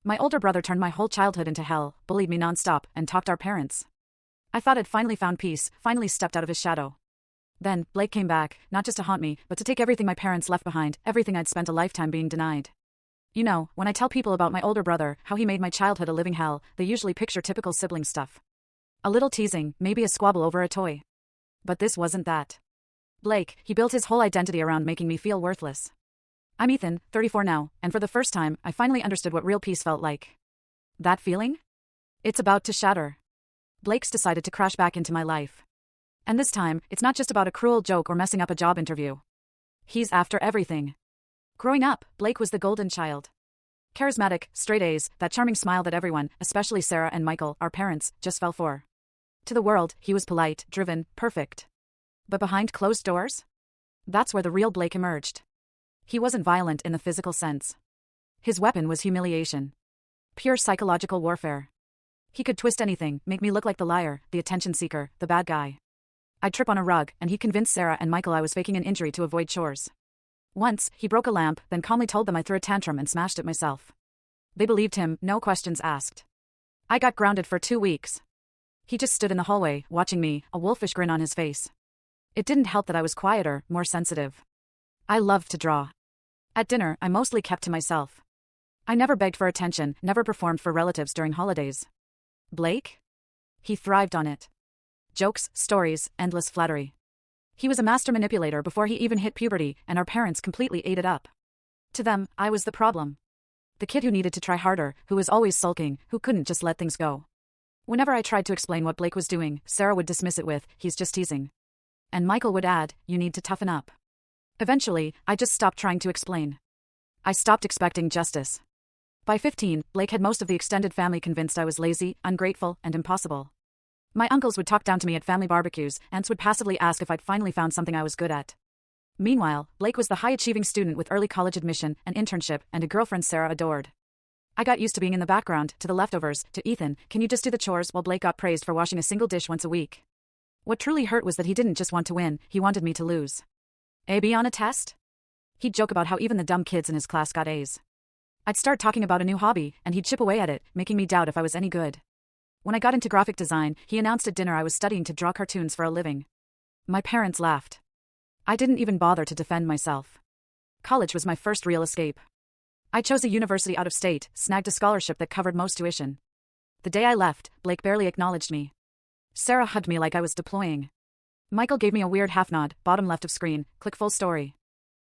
My older brother turned my whole childhood into hell, bullied me nonstop, and talked our parents. I thought I'd finally found peace, finally stepped out of his shadow. Then, Blake came back, not just to haunt me, but to take everything my parents left behind, everything I'd spent a lifetime being denied. You know, when I tell people about my older brother, how he made my childhood a living hell, they usually picture typical sibling stuff. A little teasing, maybe a squabble over a toy. But this wasn't that. Blake, he built his whole identity around making me feel worthless. I'm Ethan, 34 now, and for the first time, I finally understood what real peace felt like. That feeling? It's about to shatter. Blake's decided to crash back into my life. And this time, it's not just about a cruel joke or messing up a job interview. He's after everything. Growing up, Blake was the golden child. Charismatic, straight A's, that charming smile that everyone, especially Sarah and Michael, our parents, just fell for. To the world, he was polite, driven, perfect. But behind closed doors? That's where the real Blake emerged. He wasn't violent in the physical sense. His weapon was humiliation. Pure psychological warfare. He could twist anything, make me look like the liar, the attention seeker, the bad guy. I'd trip on a rug, and he'd convince Sarah and Michael I was faking an injury to avoid chores. Once, he broke a lamp, then calmly told them I threw a tantrum and smashed it myself. They believed him, no questions asked. I got grounded for 2 weeks. He just stood in the hallway, watching me, a wolfish grin on his face. It didn't help that I was quieter, more sensitive. I loved to draw. At dinner, I mostly kept to myself. I never begged for attention, never performed for relatives during holidays. Blake? He thrived on it. Jokes, stories, endless flattery. He was a master manipulator before he even hit puberty, and our parents completely ate it up. To them, I was the problem. The kid who needed to try harder, who was always sulking, who couldn't just let things go. Whenever I tried to explain what Blake was doing, Sarah would dismiss it with, "He's just teasing." And Michael would add, "You need to toughen up." Eventually, I just stopped trying to explain. I stopped expecting justice. By 15, Blake had most of the extended family convinced I was lazy, ungrateful, and impossible. My uncles would talk down to me at family barbecues, aunts would passively ask if I'd finally found something I was good at. Meanwhile, Blake was the high-achieving student with early college admission, an internship, and a girlfriend Sarah adored. I got used to being in the background, to the leftovers, to "Ethan, can you just do the chores?" while Blake got praised for washing a single dish once a week. What truly hurt was that he didn't just want to win, he wanted me to lose. A B on a test? He'd joke about how even the dumb kids in his class got A's. I'd start talking about a new hobby, and he'd chip away at it, making me doubt if I was any good. When I got into graphic design, he announced at dinner I was studying to draw cartoons for a living. My parents laughed. I didn't even bother to defend myself. College was my first real escape. I chose a university out of state, snagged a scholarship that covered most tuition. The day I left, Blake barely acknowledged me. Sarah hugged me like I was deploying. Michael gave me a weird half nod, bottom left of screen, click full story.